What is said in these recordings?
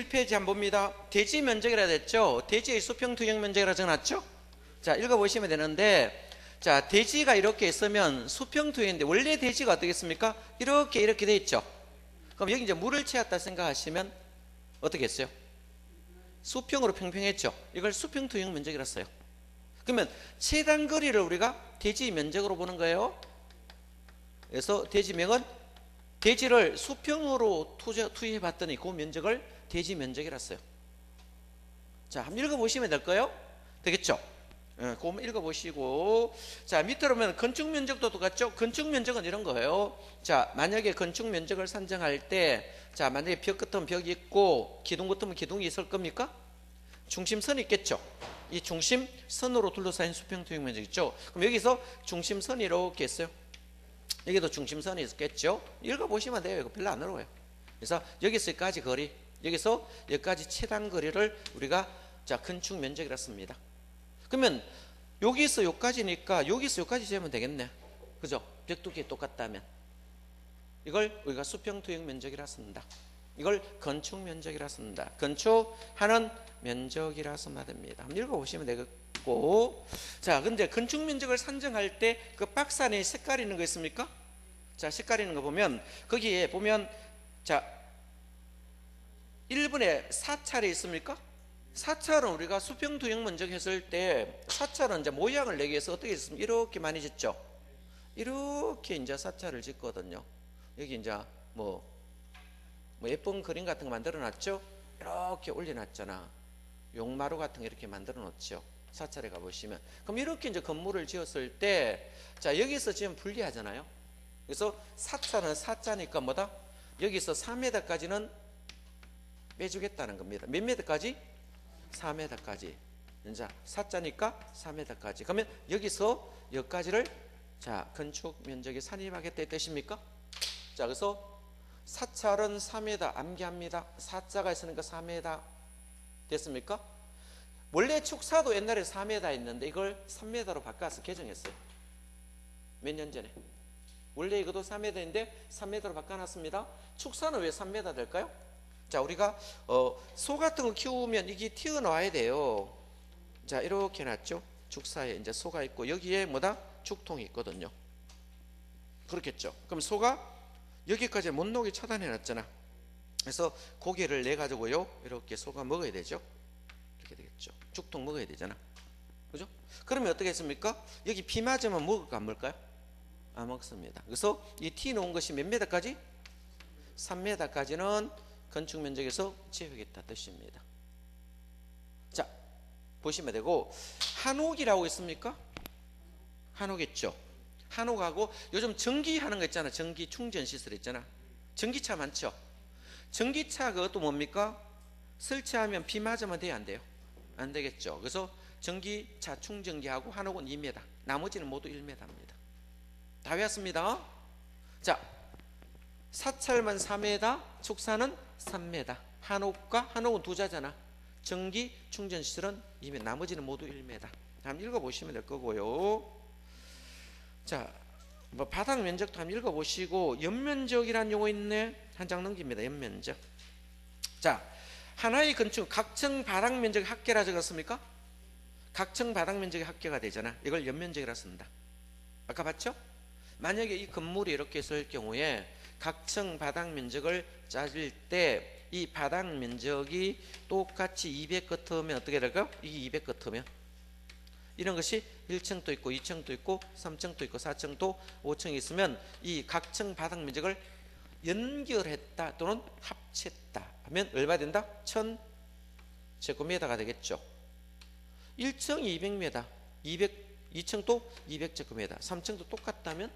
1페이지 한번 봅니다. 대지 면적이라 됐죠. 대지의 수평 투영 면적이라 적어놨죠. 자, 읽어보시면 되는데, 자, 대지가 이렇게 있으면 수평 투영인데 원래 대지가 어떻겠습니까? 이렇게 돼 있죠. 그럼 여기 이제 물을 채웠다 생각하시면 어떻게 했어요? 수평으로 평평했죠. 이걸 수평 투영 면적이라 써요. 그러면 최단 거리를 우리가 대지 면적으로 보는 거예요. 그래서 대지명은 대지를 수평으로 투여해 봤더니 그 면적을 대지 면적이라 써요. 자, 한번 읽어보시면 될까요? 되겠죠? 그거 한번 읽어보시고, 자, 밑으로 보면 건축 면적도 똑같죠? 건축 면적은 이런 거예요. 자, 만약에 건축 면적을 산정할 때, 자, 만약에 벽 같으면 벽이 있고 기둥 같으면 기둥이 있을 겁니까? 중심선이 있겠죠. 이 중심선으로 둘러싸인 수평 투영 면적 있죠. 그럼 여기서 중심선이 이렇게 있어요. 여기도 중심선이 있겠죠. 읽어보시면 돼요. 이거 별로 안 어려워요. 그래서 여기서 여기까지 거리, 여기서 여기까지 최단 거리를 우리가 자 건축 면적이라 씁니다. 그러면 여기서 여기까지니까 여기서 여기까지 재면 되겠네. 그죠? 벽두께 똑같다면 이걸 우리가 수평 투영 면적이라 씁니다. 이걸 건축 면적이라 씁니다. 건축하는 면적이라 쓰면 됩니다. 한번 읽어보시면 되겠고, 자, 근데 건축 면적을 산정할 때 그 박스 안에 색깔 있는 거 있습니까? 자, 색깔 있는 거 보면 거기에 보면 자 1분에 사찰이 있습니까? 사찰은 우리가 수평 투영 면적 했을 때 사찰은 이제 모양을 내기 위해서 어떻게 했습니까? 이렇게 많이 짓죠. 이렇게 이제 사찰을 짓거든요. 여기 이제 뭐 예쁜 그림 같은 거 만들어 놨죠? 이렇게 올려놨잖아. 용마루 같은 거 이렇게 만들어 놓죠. 사찰에 가보시면. 그럼 이렇게 이제 건물을 지었을 때, 자, 여기서 지금 분리하잖아요. 그래서 사찰은 사자니까 뭐다? 여기서 4m까지는 빼주겠다는 겁니다. 몇 m까지? 4m까지. 이제 사자니까 4m까지. 그러면 여기서 여기까지를 자, 건축 면적에 산입하겠다 이 뜻입니까? 자, 그래서 사찰은 4m 암기합니다. 사자가 있으니까 4m 됐습니까? 원래 축사도 옛날에 4m 있는데 이걸 3m로 바꿔서 개정했어요. 몇 년 전에. 원래 이것도 3m인데 3m로 바꿔놨습니다. 축사는 왜 3m 될까요? 자, 우리가 소 같은 거 키우면 이게 튀어나와야 돼요. 자, 이렇게 놨죠. 축사에 이제 소가 있고 여기에 뭐다? 축통이 있거든요. 그렇겠죠. 그럼 소가 여기까지 못 녹이 차단해 놨잖아. 그래서 고기를 내 가지고요 이렇게 소가 먹어야 되죠. 이렇게 되겠죠. 죽통 먹어야 되잖아. 그죠? 그러면 어떻게 했습니까? 여기 비 맞으면 먹을까 안 먹을까요? 안 먹습니다. 그래서 이 티 놓은 것이 몇 m까지? 3m까지는 건축 면적에서 제외하겠다 뜻입니다. 자, 보시면 되고, 한옥이라고 있습니까? 한옥 있죠. 한옥하고 요즘 전기 하는 거 있잖아. 전기 충전 시설 있잖아. 전기차 많죠. 전기차 그것도 뭡니까? 설치하면 비 맞으면 돼요, 안 돼요? 안 되겠죠. 그래서 전기차 충전기하고 한옥은 2m, 나머지는 모두 1m입니다. 다 외웠습니다. 자, 사찰만 4m, 축사는 3m. 한옥은 두 자잖아. 전기 충전 시설은 2m, 나머지는 모두 1m. 한번 읽어보시면 될 거고요. 자, 뭐 바닥 면적도 한번 읽어보시고, 연면적이라는 용어 있네. 한 장 넘깁니다. 연면적. 자, 하나의 건축 각층 바닥 면적 합계라 적었습니까? 각층 바닥 면적이 합계가 되잖아. 이걸 연면적이라 쓴다. 아까 봤죠? 만약에 이 건물이 이렇게 있을 경우에 각층 바닥 면적을 짜질 때 이 바닥 면적이 똑같이 200 같으면 어떻게 될까요? 이게 200 같으면 이런 것이 1층도 있고 2층도 있고 3층도 있고 4층도 5층이 있으면 이 각층 바닥 면적을 연결했다 또는 합쳤다 하면 얼마 된다? 1000제곱미터가 되겠죠. 1층이 200m, 2층도 200제곱미터, 3층도 똑같다면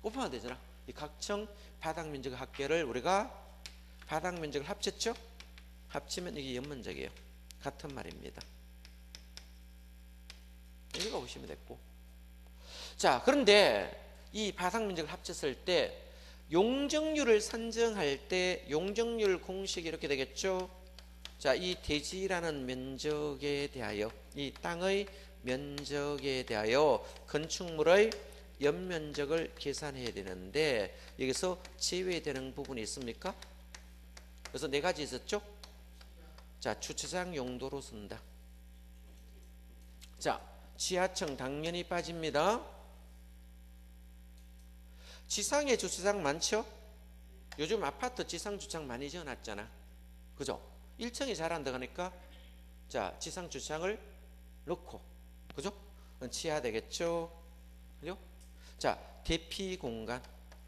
곱하면 되잖아. 이 각층 바닥 면적 합계를 우리가 바닥 면적을 합쳤죠? 합치면 이게 연면적이에요. 같은 말입니다. 읽어보시면 됐고. 자, 그런데 이 바닥 면적을 합쳤을 때 용적률을 산정할 때 용적률 공식이 이렇게 되겠죠. 자, 이 대지라는 면적에 대하여, 이 땅의 면적에 대하여 건축물의 연면적을 계산해야 되는데 여기서 제외되는 부분이 있습니까? 그래서 네 가지 있었죠. 자, 주차장 용도로 쓴다. 자, 지하층 당연히 빠집니다. 지상에 주차장 많죠? 요즘 아파트 지상 주차장 많이 지어놨잖아. 그죠? 1층이 잘 안 들어가니까 자, 지상 주차장을 넣고, 그죠? 치해야 되겠죠? 그죠? 자, 대피 공간,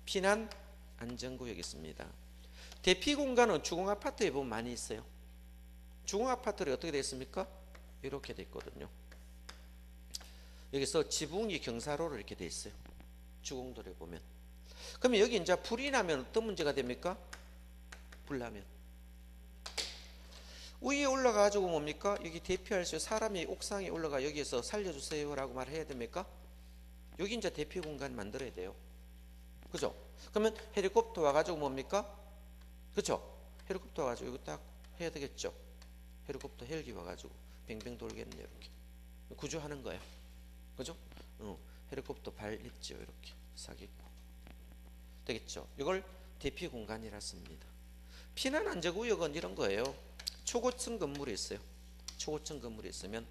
피난 안전구역이 있습니다. 대피 공간은 주공 아파트에 보면 많이 있어요. 주공 아파트를 어떻게 되어 있습니까? 이렇게 되어 있거든요. 여기서 지붕이 경사로로 이렇게 되어 있어요. 주공들에 보면. 그러면 여기 이제 불이 나면 어떤 문제가 됩니까? 불 나면 위에 올라가가지고 뭡니까? 여기 대피할 수 사람이 옥상에 올라가 여기에서 살려주세요 라고 말해야 됩니까? 여기 이제 대피 공간 만들어야 돼요. 그죠? 그러면 헬리콥터 와가지고 뭡니까? 그죠? 헬리콥터 와가지고 이거 딱 해야 되겠죠? 헬리콥터 헬기 와가지고 뱅뱅 돌겠네요. 이렇게 구조하는 거야. 그죠? 헬리콥터 발 있죠? 이렇게 싹 있고 되겠죠? 이걸 대피 공간이라 씁니다. 피난 안전구역은 이런 거예요. 초고층 건물이 있어요. 초고층 건물이 있으면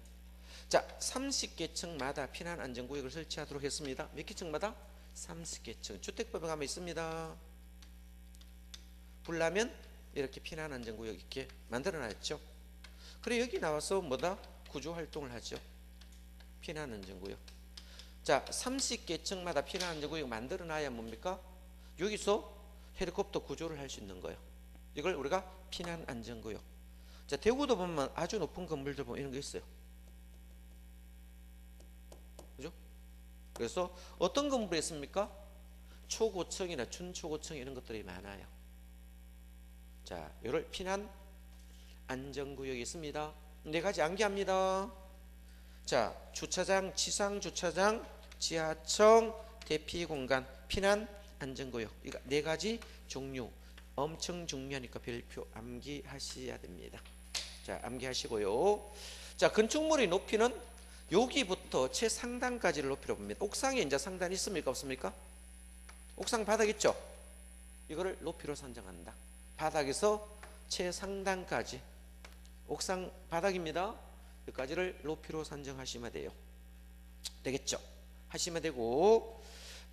자, 30개 층마다 피난 안전구역을 설치하도록 했습니다. 몇 개 층마다? 30개 층. 주택법에 가면 있습니다. 불 나면 이렇게 피난 안전구역 이렇게 만들어 놨죠. 그래 여기 나와서 뭐다? 구조 활동을 하죠. 피난 안전구역. 자, 30개 층마다 피난 안전구역 만들어 놔야 뭡니까? 여기서 헬리콥터 구조를 할 수 있는 거예요. 이걸 우리가 피난 안전구역. 자, 대구도 보면 아주 높은 건물들 보면 이런 거 있어요. 그죠? 그래서 어떤 건물이 있습니까? 초고층이나 준초고층 이런 것들이 많아요. 자, 이걸 피난 안전구역이 있습니다. 네 가지 암기합니다. 자, 주차장, 지상 주차장, 지하층, 대피 공간, 피난 안전구역. 이거 네 가지 종류 엄청 중요하니까 별표 암기하셔야 됩니다. 자, 암기하시고요. 자, 건축물의 높이는 여기부터 최상단까지를 높이로 봅니다. 옥상에 이제 상단이 있습니까? 없습니까? 옥상 바닥 있죠? 이거를 높이로 산정한다. 바닥에서 최상단까지 옥상 바닥입니다. 여기까지를 높이로 산정하시면 돼요. 되겠죠? 하시면 되고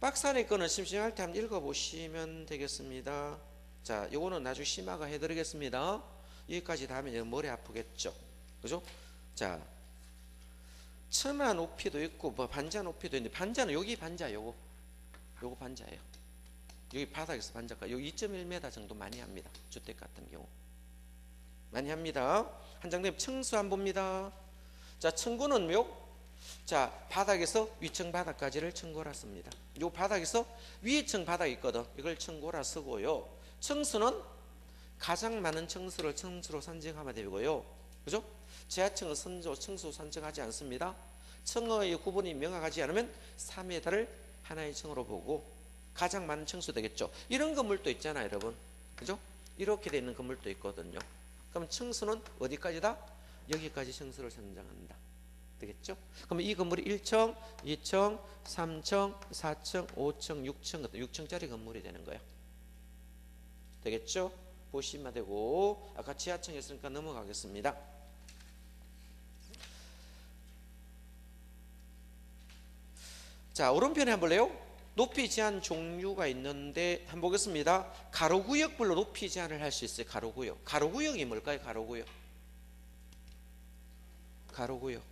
박스 안에 거는 심심할 때 한번 읽어보시면 되겠습니다. 자, 요거는 나중에 심화가 해드리겠습니다. 여기까지 다 하면 머리 아프겠죠? 그죠? 자, 처마 높이도 있고 뭐 반자 높이도 있는데 반자는 여기 반자 요거 반자예요. 여기 바닥에서 반자가 여기 2.1m 정도 많이 합니다. 주택 같은 경우 많이 합니다. 한 장 되면 층수 안 봅니다. 자, 층고는요. 자, 바닥에서 위층 바닥까지를 층고라 씁니다. 요 바닥에서 위층 바닥이 있거든. 이걸 층고라 쓰고요. 층수는 가장 많은 층수를 층수로 산정하면 되고요. 그죠? 지하층은 층수 산정하지 않습니다. 층의 구분이 명확하지 않으면 3m를 하나의 층으로 보고 가장 많은 층수 되겠죠. 이런 건물도 있잖아요, 여러분. 그죠? 이렇게 되어 있는 건물도 있거든요. 그럼 층수는 어디까지다? 여기까지 층수를 산정한다. 되겠죠? 그럼 이 건물이 1층, 2층, 3층, 4층, 5층, 6층, 6층짜리 건물이 되는 거예요. 되겠죠? 보시면 되고 아까 지하층에 있으니까 넘어가겠습니다. 자, 오른편에 한번 볼래요? 높이 제한 종류가 있는데 한번 보겠습니다. 가로구역별로 높이 제한을 할 수 있어요. 가로구역. 가로구역이 뭘까요? 가로구역. 가로구역.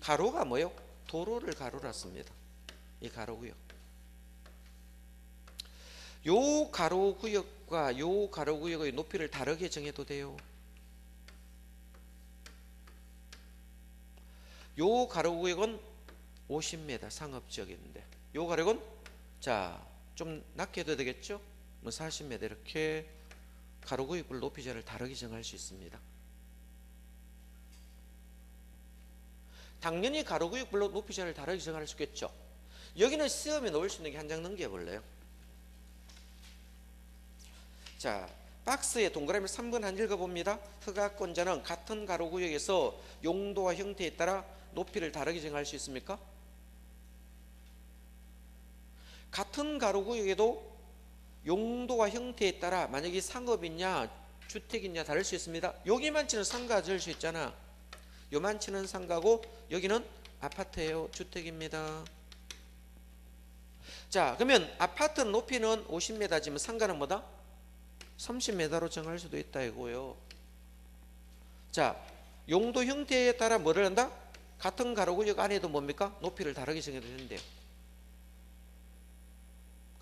가로가 뭐예요? 도로를 가로라 씁니다. 이 가로구역. 요 가로구역과 요 가로구역의 높이를 다르게 정해도 돼요. 요 가로구역은 50m 상업지역인데 요 가로구역은 자, 좀 낮게 해도 되겠죠? 뭐 40m 이렇게 가로구역별 높이 제한을 다르게 정할 수 있습니다. 당연히 가로구역별로 높이 제한을 다르게 정할 수 있겠죠. 여기는 시험에 넣을 수 있는 게 한 장 넘겨볼래요? 자, 박스에 동그라미 3번 한 읽어봅니다. 허가권자는 같은 가로구역에서 용도와 형태에 따라 높이를 다르게 정할 수 있습니까? 같은 가로구역에도 용도와 형태에 따라 만약에 상업이냐 주택이냐 다를 수 있습니다. 여기만치는 상가 지을 수 있잖아. 요만치는 상가고 여기는 아파트예요. 주택입니다. 자, 그러면 아파트 높이는 50m지만 상가는 뭐다? 30m로 정할 수도 있다 이거예요. 자, 용도 형태에 따라 뭐를 한다? 같은 가로구역 안에도 뭡니까? 높이를 다르게 정해도 된대요.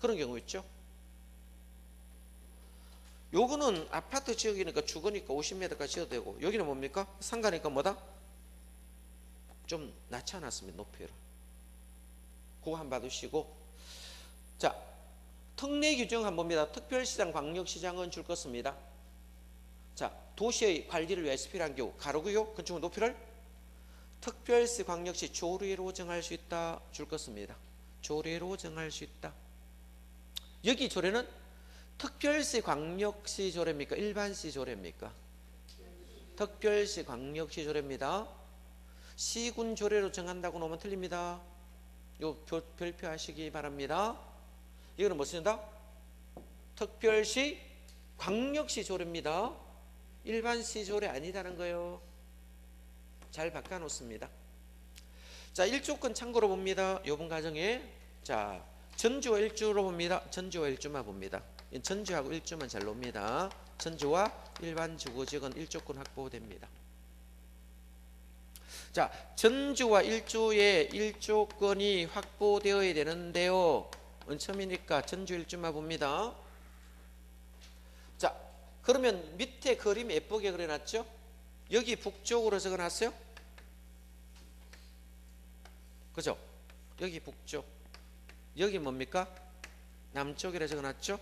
그런 경우 있죠. 요거는 아파트 지역이니까 주거니까 50m까지 지어도 되고, 여기는 뭡니까? 상가니까 뭐다? 좀 낮지 않았습니다. 높이를. 그거 한번 봐두시고. 자, 특례 규정 한번 봅니다. 특별시장, 광역시장은 줄 것입니다. 자, 도시의 관리를 위해서 필요한 경우 가로구역 건축물 높이를 특별시, 광역시 조례로 정할 수 있다 줄 것입니다. 조례로 정할 수 있다. 여기 조례는 특별시, 광역시 조례입니까? 일반시 조례입니까? 특별시, 광역시 조례입니다. 시군 조례로 정한다고 놓으면 틀립니다. 요 별표하시기 바랍니다. 이거는 뭐 쓴다? 특별시, 광역시 조례입니다. 일반시 조례 아니다는 거예요. 잘 바꿔놓습니다. 자, 1조건 참고로 봅니다. 요번 과정에. 자, 전주와 일주로 봅니다. 전주와 일주만 봅니다. 전주하고 일주만 잘 놉니다. 전주와 일반 주거지역은 1조건 확보됩니다. 자, 전주와 일주의 1조건이 확보되어야 되는데요. 처음이니까 전주 일주만 봅니다. 자, 그러면 밑에 그림 예쁘게 그려놨죠? 여기 북쪽으로 적어놨어요? 그죠? 여기 북쪽. 여기 뭡니까? 남쪽이라 적어놨죠?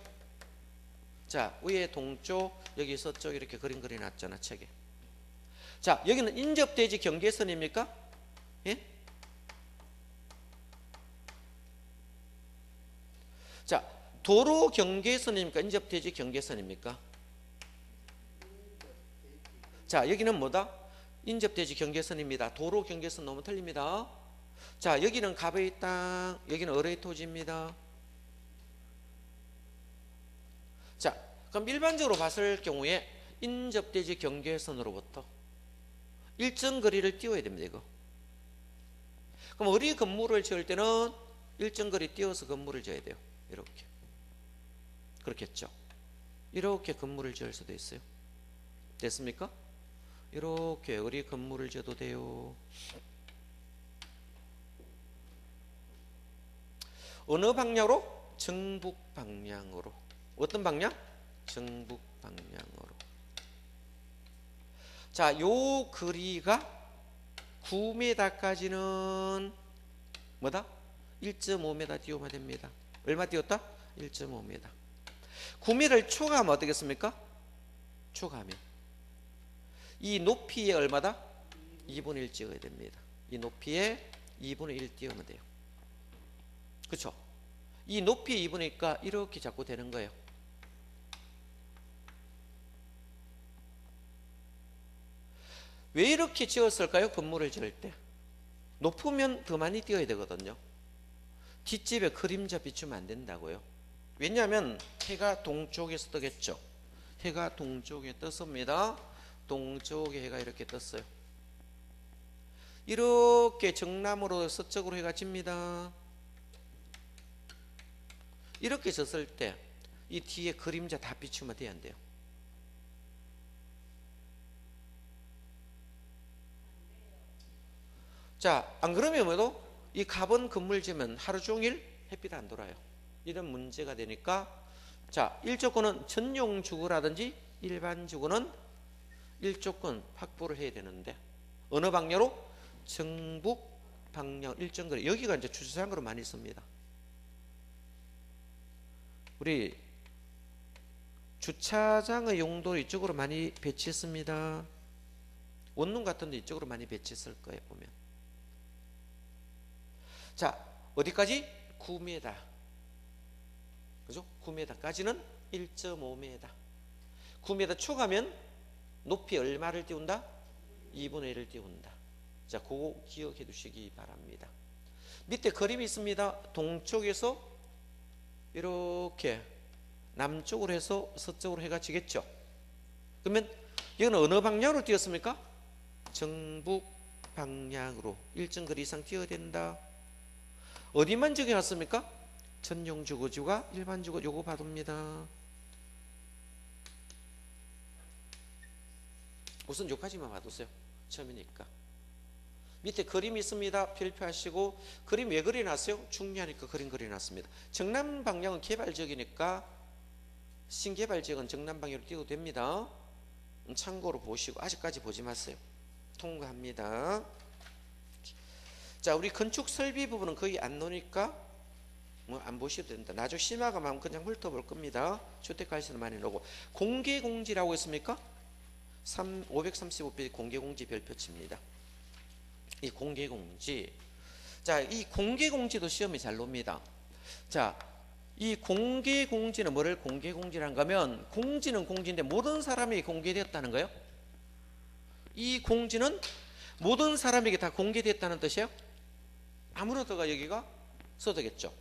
자, 위에 동쪽, 여기 서쪽 이렇게 그림 그려놨잖아, 책에. 자, 여기는 인접대지 경계선입니까? 예? 자, 도로 경계선입니까? 인접대지 경계선입니까? 자, 여기는 뭐다? 인접대지 경계선입니다. 도로 경계선 너무 틀립니다. 자, 여기는 갑의 땅, 여기는 을의 토지입니다. 자, 그럼 일반적으로 봤을 경우에 인접대지 경계선으로부터 일정 거리를 띄워야 됩니다. 이거. 그럼 우리 건물을 지을 때는 일정 거리 띄워서 건물을 지어야 돼요. 이렇게. 그렇겠죠. 이렇게 건물을 지을 수도 있어요. 됐습니까? 이렇게 우리 건물을 지어도 돼요. 어느 방향으로? 정북 방향으로. 어떤 방향? 정북 방향으로. 자, 요 거리가 9m까지는 뭐다? 1.5m 띄우면 됩니다. 얼마 띄웠다? 1.5m. 9m를 초과하면 어떻겠습니까? 초과하면 이 높이에 얼마다? 2분의 1 찍어야 됩니다. 이 높이에 2분의 1 띄우면 돼요. 그렇죠? 이 높이 2분의 1이니까 이렇게 자꾸 되는 거예요. 왜 이렇게 지었을까요? 건물을 지을 때 높으면 더 많이 띄어야 되거든요. 뒷집에 그림자 비추면 안 된다고요. 왜냐하면 해가 동쪽에서 뜨겠죠. 해가 동쪽에 떴습니다. 동쪽에 해가 이렇게 떴어요. 이렇게 정남으로 서쪽으로 해가 집니다. 이렇게 졌을 때 이 뒤에 그림자 다 비추면 돼야 안 돼요? 자, 안 그러면 뭐도 이 갑은 건물 지으면 하루 종일 햇빛 안 돌아요. 이런 문제가 되니까, 자, 1조건은 전용 주거라든지 일반 주거는 1조건 확보를 해야 되는데 어느 방향으로? 정북 방향 일정 거리. 여기가 이제 주차장으로 많이 씁니다. 우리 주차장의 용도를 이쪽으로 많이 배치했습니다. 원룸 같은 데 이쪽으로 많이 배치했을 거예요, 보면. 자, 어디까지? 9m. 그죠? 9m까지는 1.5m. 9m 초과면 높이 얼마를 띄운다? 2분의 1을 띄운다. 자, 그거 기억해 두시기 바랍니다. 밑에 그림이 있습니다. 동쪽에서 이렇게 남쪽으로 해서 서쪽으로 해가 지겠죠. 그러면 이거는 어느 방향으로 뛰었습니까? 정북 방향으로 일정 거리 이상 뛰어야 된다. 어디만 적용했습니까? 전용 주거지와 일반 주거 요거 받습니다. 우선 요까지만 봐두세요. 처음이니까. 밑에 그림이 있습니다. 별표하시고. 그림 왜 그려놨어요? 중요하니까 그림 그려놨습니다. 정남 방향은 개발지역이니까 신개발지역은 정남 방향으로 뛰어도 됩니다. 참고로 보시고 아직까지 보지 마세요. 통과합니다. 자, 우리 건축 설비 부분은 거의 안 노니까 뭐 안 보셔도 된다. 나중에 심화가 마음 그냥 훑어볼 겁니다. 주택가에서는 많이 나오고. 공개공지라고 했습니까? 535페이지 공개공지 별표치입니다. 이 공개공지. 자, 이 공개공지도 시험에 잘 놉니다. 자, 이 공개공지는 뭐를 공개공지라는가 하면, 공지는 공지인데 모든 사람에게 공개되었다는 거예요. 이 공지는 모든 사람에게 다 공개됐다는 뜻이에요. 아무나 더가 여기가 써되겠죠.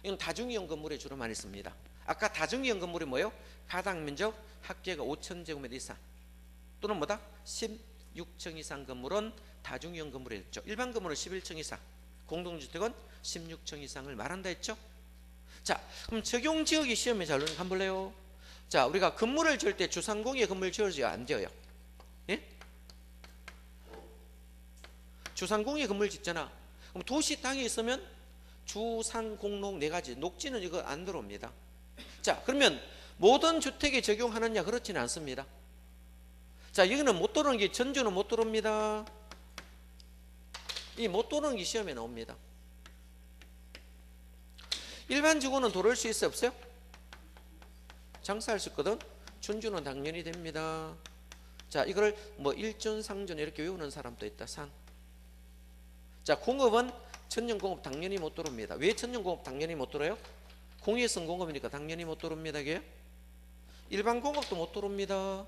이건 다중이용 건물에 주로 많이 씁니다. 아까 다중이용 건물이 뭐예요? 가당 면적 합계가 5,000제곱미터 이상 또는 뭐다? 16층 이상 건물은 다중이용 건물에 있죠. 일반 건물은 11층 이상, 공동주택은 16층 이상을 말한다 했죠. 자, 그럼 적용지역이 시험에 잘 나오는 거 한번 볼래요? 자, 우리가 건물을 지을 때 주상공예 건물 지어져요? 안 지어요? 예? 주상공예 건물 짓잖아. 그럼 도시 땅에 있으면 주상 공록 네 가지, 녹지는 이거 안 들어옵니다. 자, 그러면 모든 주택에 적용하느냐? 그렇지는 않습니다. 자, 여기는 못 들어오는 게, 전주는 못 들어옵니다. 이 못 들어오는 게 시험에 나옵니다. 일반 주거는 들어올 수 있어요? 없어요? 장사할 수 있거든. 준주는 당연히 됩니다. 자, 이걸 뭐 일준, 상준 이렇게 외우는 사람도 있다. 상. 자, 공업은 천연공업 당연히 못 들어옵니다. 왜 천연공업 당연히 못 들어요? 공예성 공업이니까 당연히 못 들어옵니다. 이게 일반 공업도 못 들어옵니다.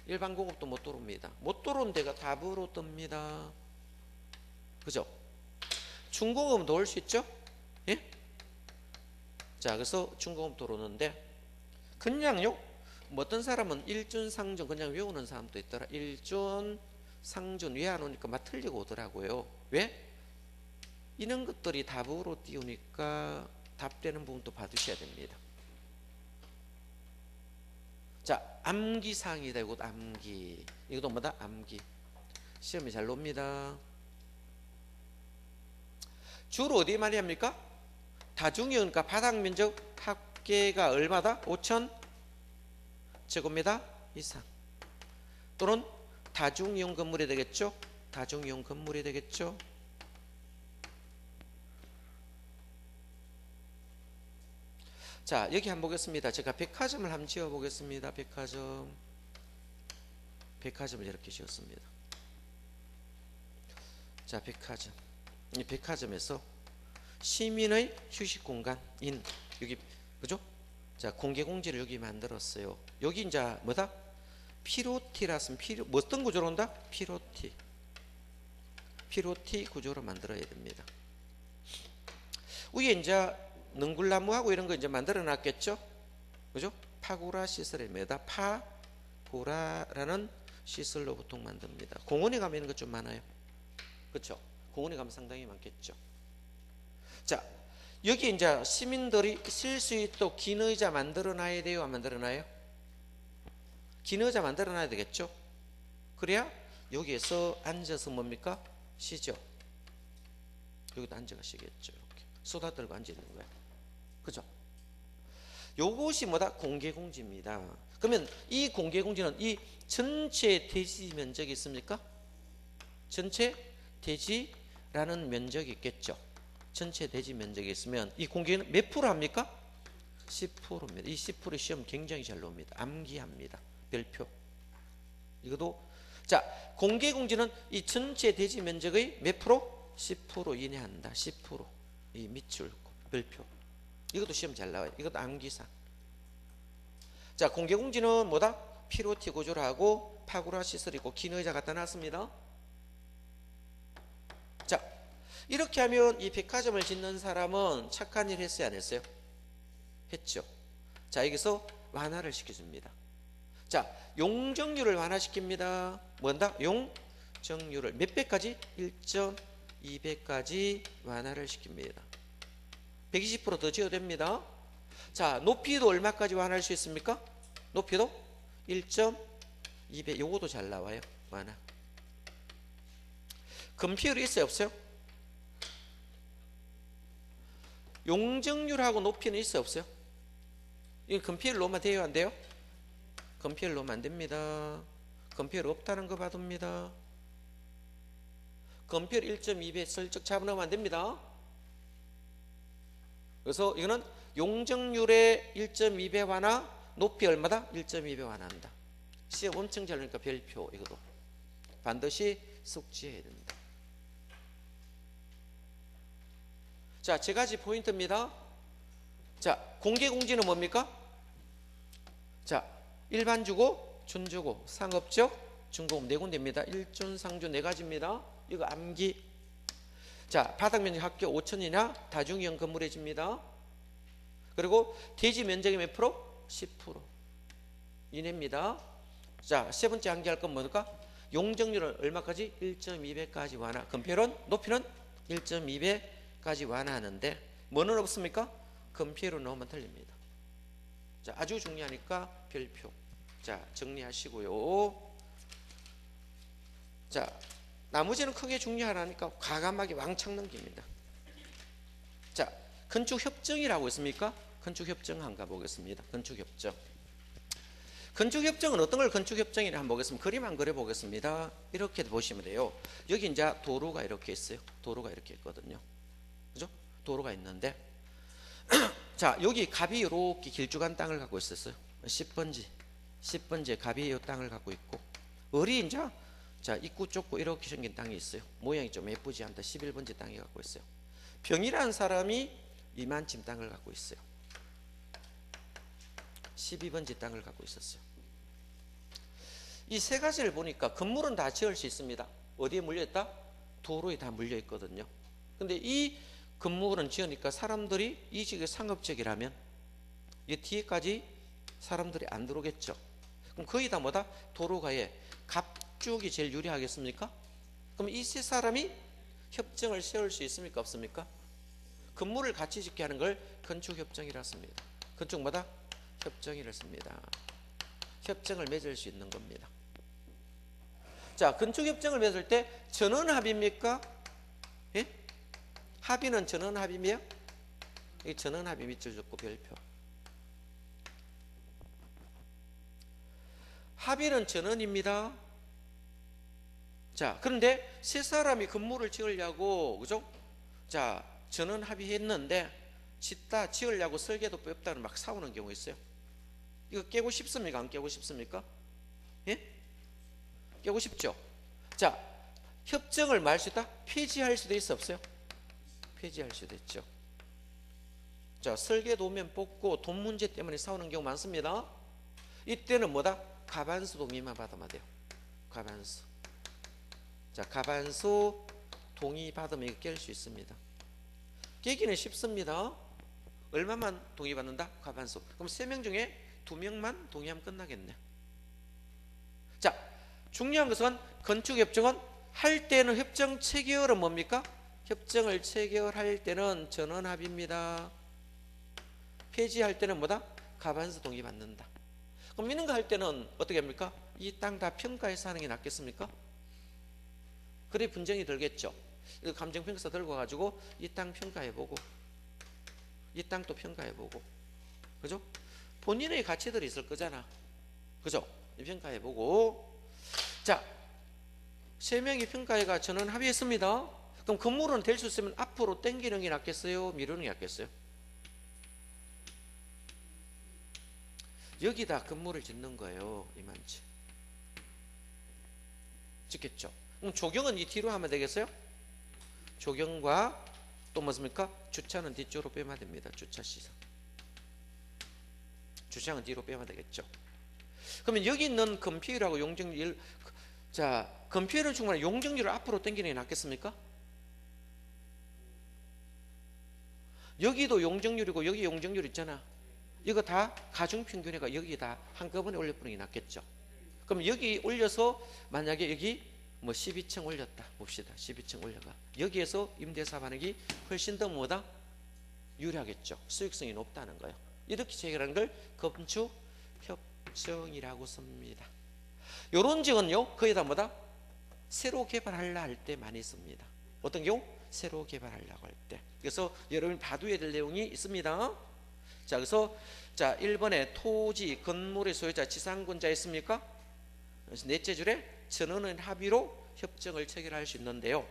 일반 공업도 못 들어옵니다. 못 들어온 데가 답으로 뜹니다. 그죠? 중공업은 들어올 수 있죠? 예? 자, 그래서 중공업 들어오는데 그냥요, 뭐 어떤 사람은 일준, 상준 그냥 외우는 사람도 있더라. 일준, 상준 왜 안 오니까 막 틀리고 오더라고요. 왜? 이런 것들이 답으로 띄우니까 답되는 부분도 받으셔야 됩니다. 자, 암기사항이다. 이것도 암기. 이것도 뭐다? 암기. 시험이 잘 놉니다. 주로 어디 많이 합니까? 다중이용이니까 바닥면적 합계가 얼마다? 5,000 제곱미터 이상 또는 다중이용 건물이 되겠죠? 다중이용 건물이 되겠죠? 자, 여기 한번 보겠습니다. 제가 백화점을 한번 지어 보겠습니다. 백화점을 이렇게 지었습니다. 자, 백화점. 이 백화점에서 시민의 휴식 공간인 여기 그죠? 자, 공개 공지를 여기 만들었어요. 여기 이제 뭐다? 피로티라서 뭐 어떤 구조로 온다? 피로티 구조로 만들어야 됩니다. 위에 이제 능굴나무하고 이런 거 이제 만들어 놨겠죠? 그죠? 파고라 시설입니다. 파고라라는 시설로 보통 만듭니다. 공원에 가면 이런 거 좀 많아요. 그렇죠? 공원에 가면 상당히 많겠죠. 자, 여기 이제 시민들이 쓸 수 있도록 긴 의자 만들어 놔야 돼요? 안 만들어 놔요? 긴 의자 만들어 놔야 되겠죠? 그래야 여기에서 앉아서 뭡니까? 쉬죠. 여기도 앉아가 쉬겠죠. 이렇게 쏟아 들고 앉아 있는 거야. 그죠? 요것이 뭐다? 공개공지입니다. 그러면 이 공개공지는 이 전체 대지 면적이 있습니까? 전체 대지라는 면적이 있겠죠. 전체 대지 면적이 있으면 이 공개는 몇 프로 합니까? 10%입니다. 이 10% 시험 굉장히 잘 나옵니다. 암기합니다. 별표. 이것도 자, 공개공지는 이 전체 대지 면적의 몇 프로? 10% 이내한다. 10%. 이 밑줄 별표. 이것도 시험 잘 나와요. 이것도 암기사. 자, 공개공지는 뭐다? 피로티 구조를 하고 파고라 시설이 있고 긴 의자 갖다 놨습니다. 자, 이렇게 하면 이 백화점을 짓는 사람은 착한 일 했어요? 안 했어요? 했죠. 자, 여기서 완화를 시켜줍니다. 자, 용적률을 완화시킵니다. 뭔다? 용적률을 몇 배까지? 1.2배까지 완화를 시킵니다. 120%더 지어도 됩니다. 자, 높이도 얼마까지 완화할 수 있습니까? 높이도 1.2배. 요것도 잘 나와요. 완화. 건폐율이 있어요, 없어요? 용적률하고 높이는 있어요, 없어요? 이거 건폐율 놓으면 돼요, 안 돼요? 건폐율 놓으면 안 됩니다. 건폐율 없다는 거 봐둡니다. 건폐율 1.2배 슬쩍 잡아놓으면 안 됩니다. 그래서 이거는 용적률의 1.2배 완화, 높이 얼마다? 1.2배 완화한다. 시험 엄청 잘 나니까 별표. 이것도 반드시 숙지해야 된다. 자, 세 가지 포인트입니다. 자, 공개공지는 뭡니까? 자, 일반주고, 준주고, 상업적, 중고금 네 군데입니다. 일준, 상주 네 가지입니다. 이거 암기. 자, 바닥면적 합격 5천이나 다중이용 건물의 집입니다. 그리고 대지 면적이 몇 프로? 10% 이내입니다. 자, 세 번째 암기할 건 뭡니까? 용적률은 얼마까지? 1.2배까지 완화. 건폐율은 높이는 1.2배까지 완화하는데 뭐는 없습니까? 건폐율을 넣으면 틀립니다. 자, 아주 중요하니까 별표. 자, 정리하시고요. 자, 나머지는 크게 중요하니까 과감하게 왕창 넘깁니다. 자, 건축협정이라고 있습니까? 건축협정 한번 보겠습니다. 건축협정. 건축협정은 어떤 걸 건축협정이라 한번 보겠습니다. 그림 한 그려보겠습니다. 이렇게 보시면 돼요. 여기 이제 도로가 이렇게 있어요. 도로가 이렇게 있거든요. 그죠? 도로가 있는데 자, 여기 갑이 이렇게 길쭉한 땅을 갖고 있었어요. 10번지 갑이 이 땅을 갖고 있고 을이 이제 자, 입구 좁고 이렇게 생긴 땅이 있어요. 모양이 좀 예쁘지 않다. 11번지 땅이 갖고 있어요. 병이라는 사람이 이만큼 땅을 갖고 있어요. 12번지 땅을 갖고 있었어요. 이 세 가지를 보니까 건물은 다 지을 수 있습니다. 어디에 물려있다? 도로에 다 물려있거든요. 근데 이 건물은 지으니까 사람들이 이 지역이 상업적이라면 이 뒤에까지 사람들이 안 들어오겠죠. 그럼 거의 다 뭐다? 도로가에 갑쪽이 제일 유리하겠습니까? 그럼 이 세 사람이 협정을 세울 수 있습니까? 없습니까? 건물을 같이 짓게 하는 걸 건축협정이라 씁니다. 건축마다 협정이라 씁니다. 협정을 맺을 수 있는 겁니다. 자, 건축협정을 맺을 때 전원합의입니까? 예? 합의는 전원합의며 이 전원합의 밑줄 줬고 별표. 합의는 전원입니다. 자, 그런데 세 사람이 건물을 지으려고 그죠? 자, 전원 합의했는데 짓다 지으려고 설계도 없다는 막 싸우는 경우 있어요. 이거 깨고 싶습니까? 안 깨고 싶습니까? 예? 깨고 싶죠? 자, 협정을 말 수 있다? 폐지할 수도 있어 없어요? 폐지할 수도 있죠. 자, 설계 도면 뽑고 돈 문제 때문에 싸우는 경우 많습니다. 이때는 뭐다? 과반수 동의만 받으면 돼요. 과반수. 자, 과반수 동의 받으면 이거 깰 수 있습니다. 깨기는 쉽습니다. 얼마만 동의받는다? 과반수. 그럼 3명 중에 2명만 동의하면 끝나겠네. 자, 중요한 것은 건축협정은 할 때는 협정 체결은 뭡니까? 협정을 체결할 때는 전원합의입니다. 폐지할 때는 뭐다? 과반수 동의받는다. 그럼 이런 거 할 때는 어떻게 합니까? 이 땅 다 평가해서 하는 게 낫겠습니까? 그래 분쟁이 들겠죠. 감정평가서 들고 가지고 이 땅 평가해보고 이 땅 또 평가해보고 그죠? 본인의 가치들이 있을 거잖아. 그죠? 평가해보고 자, 3명이 평가해가 전원 합의했습니다. 그럼 건물은 될 수 있으면 앞으로 당기는 게 낫겠어요? 미루는 게 낫겠어요? 여기다 건물을 짓는 거예요. 이만치 짓겠죠. 그럼 조경은 이 뒤로 하면 되겠어요? 조경과 또 뭐습니까? 주차는 뒤쪽으로 빼면 됩니다. 주차 시설. 주차는 뒤로 빼면 되겠죠. 그러면 여기 있는 건폐율하고 용적률, 자, 건폐율은 충분히 용적률을 앞으로 당기는 게 낫겠습니까? 여기도 용적률이고 여기 용적률 있잖아. 이거 다 가중평균회가 여기 다 한꺼번에 올려보는 게 낫겠죠. 그럼 여기 올려서 만약에 여기 뭐 12층 올렸다 봅시다. 12층 올려가 여기에서 임대사 반응이 훨씬 더 뭐다? 유리하겠죠. 수익성이 높다는 거예요. 이렇게 체결하는 걸 건축 협정이라고 씁니다. 요런 지역은요 거의 다 뭐다? 새로 개발하려 할 때 많이 씁니다. 어떤 경우? 새로 개발하려고 할 때. 그래서 여러분이 봐둬야 될 내용이 있습니다. 자, 그래서 자 1번에 토지, 건물의 소유자, 지상권자 있습니까? 그래서 넷째 줄에 전원은 합의로 협정을 체결할 수 있는데요.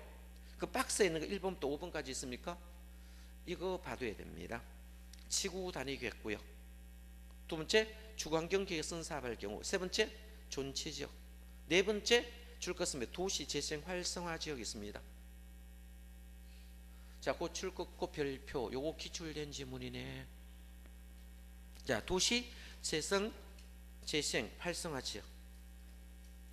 그 박스에 있는 거 1번부터 5번까지 있습니까? 이거 봐둬야 됩니다. 지구 단위 계획구역. 두 번째 주거환경계획선 사업할 경우. 세 번째 존치지역. 네 번째 줄 것은 도시 재생 활성화 지역이 있습니다. 자, 그 출국고 별표 요거 기출된 지문이네. 자, 도시 재생 활성화 지역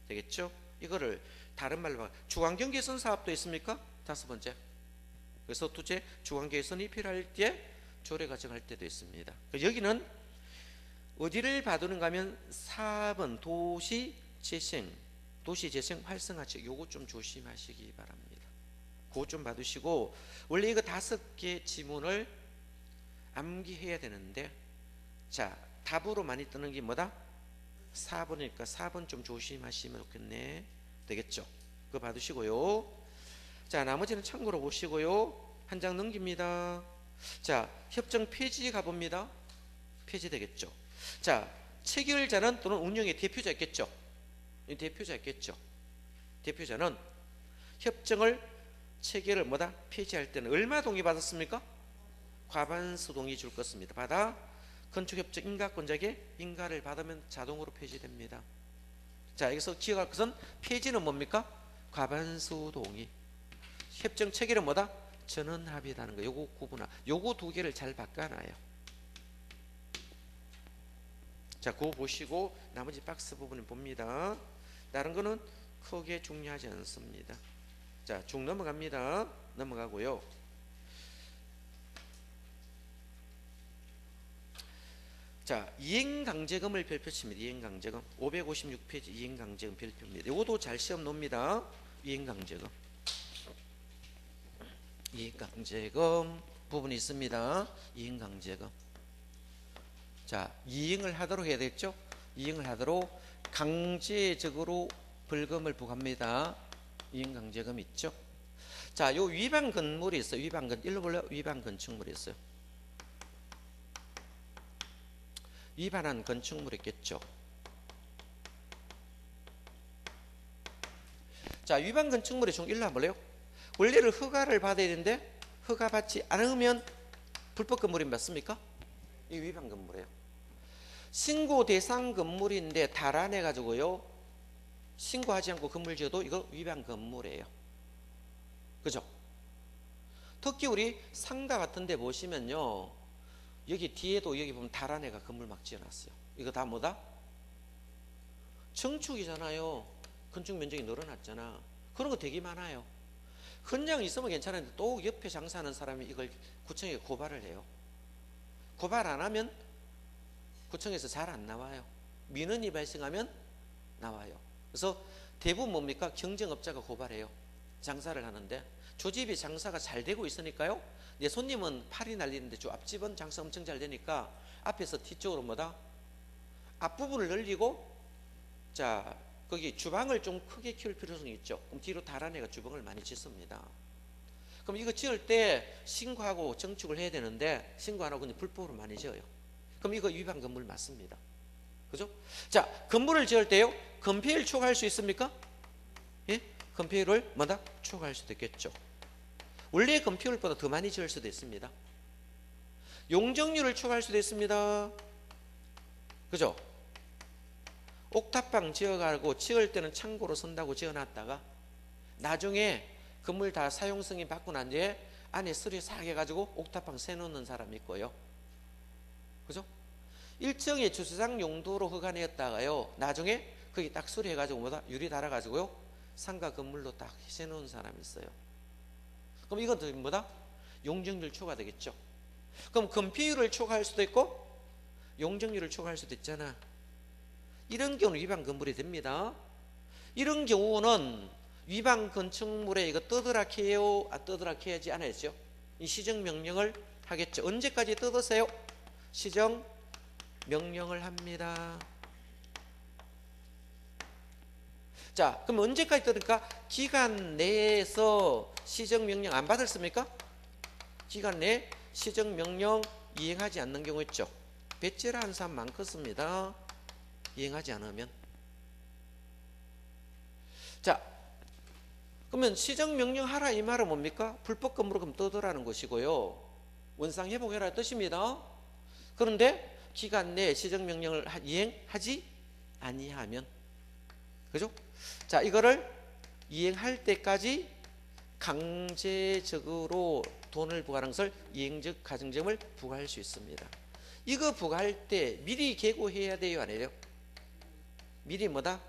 되겠죠? 이거를 다른 말로 주거환경 개선 사업도 있습니까? 다섯 번째. 그래서 둘째 주거환경 개선이 필요할 때 조례 과정할 때도 있습니다. 여기는 어디를 봐두는가 하면 4번 도시 재생 활성화 지역 요거 좀 조심하시기 바랍니다. 그거 좀 봐두시고 원래 이거 5개 지문을 암기해야 되는데 자 답으로 많이 뜨는 게 뭐다? 4번이니까 4번 좀 조심하시면 좋겠네. 되겠죠? 그거 봐두시고요. 자 나머지는 참고로 보시고요. 한 장 넘깁니다. 자 협정 폐지 가봅니다. 폐지 되겠죠? 자 체결자는 또는 운영의 대표자 있겠죠? 대표자 있겠죠? 대표자는 협정을 체결을 뭐다? 폐지할 때는 얼마 동의 받았습니까? 과반수 동의 줄 것입니다. 받아 건축협정 인가권자에게 인가를 받으면 자동으로 폐지됩니다. 자 여기서 기억할 것은 폐지는 뭡니까? 과반수 동의. 협정 체결은 뭐다? 전원 합의라는 거. 요거 구분하. 요거 두 개를 잘 바꿔놔요. 자 그거 보시고 나머지 박스 부분을 봅니다. 다른 거는 크게 중요하지 않습니다. 자 쭉 넘어갑니다. 넘어가고요. 자 이행강제금을 별표칩니다. 이행강제금 556페이지 이행강제금 별표입니다. 이것도 잘 시험 놉니다. 이행강제금 부분이 있습니다. 이행강제금 자 이행을 하도록 해야 되겠죠. 이행을 하도록 강제적으로 벌금을 부과합니다. 이행강제금 있죠. 자 요 위반 건물이 있어요. 일로 볼래요? 위반 건축물이 있어요. 위반한 건축물이 있겠죠. 자 위반 건축물의 종 일로 한번 볼래요? 원래는 허가를 받아야 되는데 허가 받지 않으면 불법 건물이 맞습니까? 이 위반 건물이에요. 신고 대상 건물인데 달아내 가지고요 신고하지 않고 건물 지어도 이거 위반 건물이에요. 그죠? 특히 우리 상가 같은 데 보시면요 여기 뒤에도 여기 보면 달아내가 건물 막 지어놨어요. 이거 다 뭐다? 증축이잖아요. 건축 면적이 늘어났잖아. 그런 거 되게 많아요. 그냥 있으면 괜찮은데 또 옆에 장사하는 사람이 이걸 구청에 고발을 해요. 고발 안 하면 구청에서 잘 안 나와요. 민원이 발생하면 나와요. 그래서 대부분 뭡니까? 경쟁업자가 고발해요. 장사를 하는데 조집이 장사가 잘 되고 있으니까요. 내 손님은 팔이 날리는데 저 앞집은 장사 엄청 잘 되니까 앞에서 뒤쪽으로 뭐다? 앞부분을 늘리고 자 거기 주방을 좀 크게 키울 필요성이 있죠. 그럼 뒤로 달아내가 주방을 많이 짓습니다. 그럼 이거 지을 때 신고하고 정축을 해야 되는데 신고 안 하고 그냥 불법으로 많이 지어요. 그럼 이거 위반 건물 맞습니다. 그죠? 자 건물을 지을 때요 건폐율 초과할 수 있습니까? 예? 건폐율을 뭐다? 초과할 수도 있겠죠. 원래 건폐율보다 더 많이 지을 수도 있습니다. 용적률을 초과할 수도 있습니다. 그죠? 옥탑방 지어가고 지을 때는 창고로 선다고 지어놨다가 나중에 건물 다 사용승인 받고 난 뒤에 안에 수리 싹 해가지고 옥탑방 세놓는 사람이 있고요. 그죠? 일정의 주차장 용도로 허가내었다가요 나중에 거기 딱 수리해가지고 뭐다? 유리 달아가지고요 상가 건물로 딱 세놓은 사람이 있어요. 그럼 이건 뭐다? 용적률 초과되겠죠. 그럼 건폐율을 초과할 수도 있고 용적률을 초과할 수도 있잖아. 이런 경우는 위반 건물이 됩니다. 이런 경우는 위반 건축물에 이거 떠들게 해요? 떠들게 해야지 않아야죠? 이 시정명령을 하겠죠. 언제까지 떠드세요? 시정명령을 합니다. 자, 그럼 언제까지 떠들까? 기간 내에서 시정명령 안 받았습니까? 기간 내에 시정명령 이행하지 않는 경우 있죠. 배째라 하는 사람 많겠습니다. 이행하지 않으면. 자, 그러면 시정명령 하라 이 말은 뭡니까? 불법 건물을 그럼 떠들라는 것이고요. 원상 회복해라 뜻입니다. 그런데 기간 내에 시정명령을 이행하지 아니하면, 그죠? 자, 이거를 이행할 때까지 강제적으로 돈을 부과하는 것을 이행적 가중점을 부과할 수 있습니다. 이거 부과할 때 미리 계고해야 돼요, 안 해요? 미리 뭐다?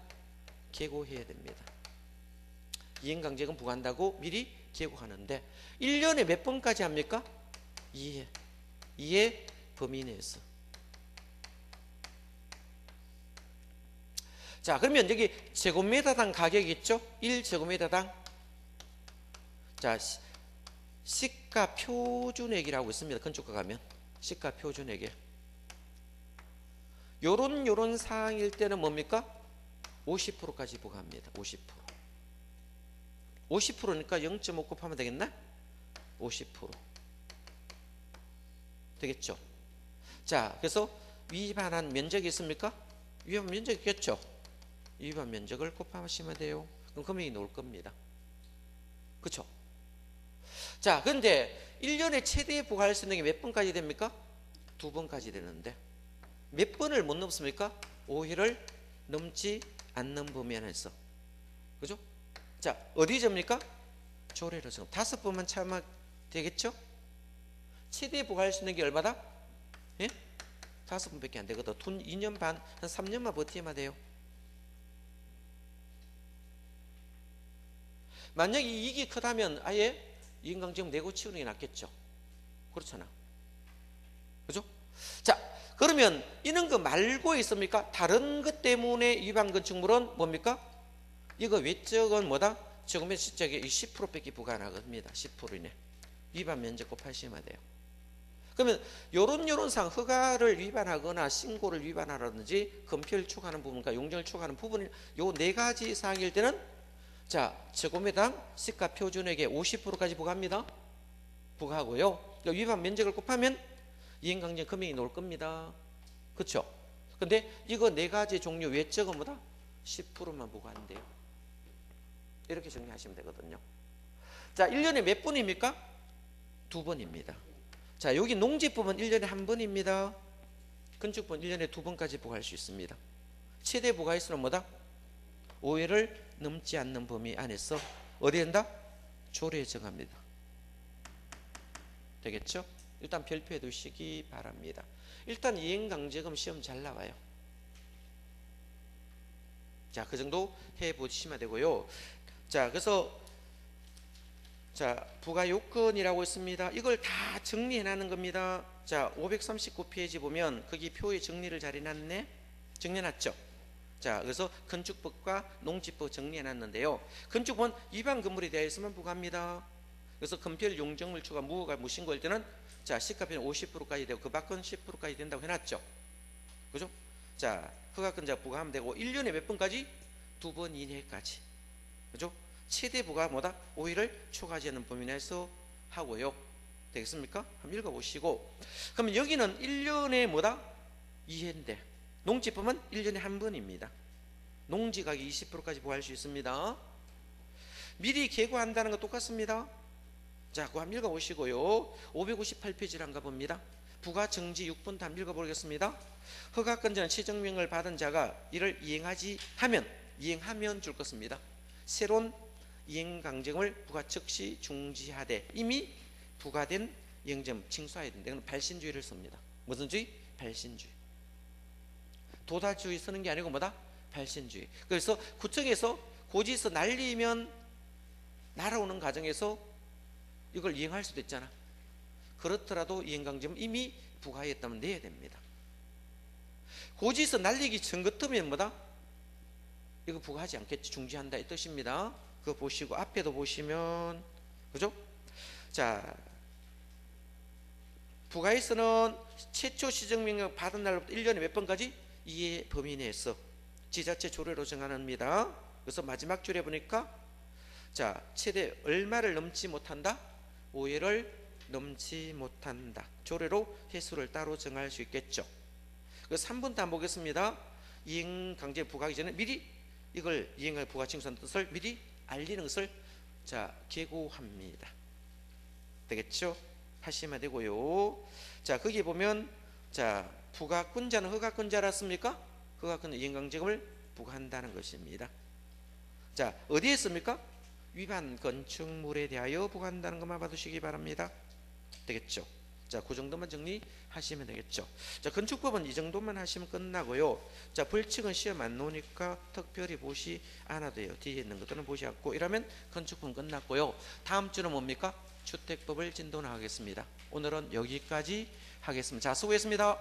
계고해야 됩니다. 이행강제금 부과한다고 미리 계고하는데 1년에 몇 번까지 합니까? 2회. 2회 범위 내에서. 자, 그러면 여기 제곱미터당 가격이 있죠? 1제곱미터당. 자, 시가 표준액이라고 있습니다. 건축가 가면. 시가 표준액에. 요런 사항일 때는 뭡니까? 50%까지 부과합니다. 50%. 50%니까 0.5 곱하면 되겠나? 50%. 되겠죠? 자, 그래서 위반한 면적이 있습니까? 위반 면적이 있겠죠? 위반 면적을 곱하시면 돼요. 그럼 금액이 나올 겁니다. 그렇죠? 자, 근데 1년에 최대 부과할 수 있는 게 몇 번까지 됩니까? 2번까지 되는데 몇 번을 못 넘습니까? 5회를 넘지 않는 범위 안에서. 그죠? 자, 어디 접니까? 조례로 정. 5번만 참으면 되겠죠? 최대 부과할 수 있는 게 얼마다? 예? 5번밖에 안 되거든. 돈 2년 반, 한 3년만 버티면 돼요. 만약에 이익이 크다면 아예 이행강제금 내고 치우는 게 낫겠죠. 그렇잖아. 그죠? 자, 그러면 이런 거 말고 있습니까? 다른 것 때문에 위반 건축물은 뭡니까? 이거 외적은 뭐다? 지금의 시적에 10%밖에 부과 안 합니다. 10% 이내. 위반 면적 곱하시면 돼요. 그러면 요런 상 허가를 위반하거나 신고를 위반하라든지 건폐를 추구하는 부분과 용적을 추구하는 부분이 요 네 가지 사항일 때는 자, 제곱미터당 시가 표준액의 50%까지 부과합니다. 부과하고요. 위반 면적을 곱하면 이행강제 금액이 나올 겁니다. 그렇죠? 근데 이거 네 가지 종류 외적은 뭐다? 10%만 부과한대요. 이렇게 정리하시면 되거든요. 자, 1년에 몇 번입니까? 2번입니다. 자, 여기 농지법은 1년에 한 번입니다. 건축법은 1년에 2번까지 부과할 수 있습니다. 최대 부과 횟수는 뭐다? 5회를 넘지 않는 범위 안에서 어디 된다? 조례에 정합니다. 되겠죠? 일단 별표해 두시기 바랍니다. 일단 이행강제금 시험 잘 나와요. 자, 그 정도 해보시면 되고요. 자, 그래서 자, 부과 요건이라고 있습니다. 이걸 다 정리해 놨는 겁니다. 자, 539페이지 보면 거기 표에 정리를 잘 해놨네. 정리해 놨죠? 자, 그래서 건축법과 농지법 정리해 놨는데요. 건축법은 위반 건물에 대해서만 부과합니다. 그래서 건폐율 용적물 추가 무허가 무신고일 때는 자, 시가표는 50%까지 되고 그 밖은 10%까지 된다고 해놨죠. 그죠? 자, 허가권자 부과하면 되고 1년에 몇 번까지? 2번 이내까지. 그죠? 최대 부과 뭐다? 5일을 초과하지 않는 범위 내에서 하고요. 되겠습니까? 한번 읽어보시고. 그러면 여기는 1년에 뭐다? 2회인데 농지법은 1년에 한 번입니다. 농지가격 20%까지 부과할 수 있습니다. 미리 계고한다는 거 똑같습니다. 자, 그거 한번 읽어보시고요. 558페이지를 한번 가봅니다. 부과 정지 6번 다 읽어보겠습니다. 허가권자는 시정명을 받은 자가 이를 이행하면 줄 것입니다. 새로운 이행강제금을 부과 즉시 중지하되 이미 부과된 이행점 징수해야 된다. 이건 발신주의를 씁니다. 무슨 주의? 발신주의. 도달주의 쓰는 게 아니고 뭐다? 발신주의. 그래서 구청에서 고지서 날리면 날아오는 과정에서 이걸 이행할 수도 있잖아. 그렇더라도 이행강제금 이미 부과했다면 내야 됩니다. 고지서 날리기 전 같으면 뭐다? 이거 부과하지 않겠지. 중지한다 이 뜻입니다. 그거 보시고 앞에도 보시면 그죠? 자, 부가에서는 최초 시정명령 받은 날부터 1년에 몇 번까지? 이해 범위 내에서 지자체 조례로 정하는입니다. 그래서 마지막 줄에 보니까 자, 최대 얼마를 넘지 못한다? 5회를 넘지 못한다. 조례로 횟수를 따로 정할 수 있겠죠. 그 3분 다 보겠습니다. 이행강제 부과하기 전에 미리 이걸 이행강제 부과 징수하는 뜻을 미리 알리는 것을 자, 계고합니다. 되겠죠? 하시면 되고요. 자, 거기 보면 자, 부가권자는 허가권자라습니까? 허가권자 이행강제금을 부과한다는 것입니다. 자, 어디에 씁니까? 위반 건축물에 대하여 부과한다는 것만 봐두시기 바랍니다. 되겠죠? 자, 그 정도만 정리하시면 되겠죠. 자, 건축법은 이 정도만 하시면 끝나고요. 자, 벌칙은 시험 안 나오니까 특별히 보시 않아도 돼요. 뒤에 있는 것들은 보시 않고 이러면 건축법은 끝났고요. 다음 주는 뭡니까? 주택법을 진도 나가겠습니다. 오늘은 여기까지 하겠습니다. 자, 수고했습니다.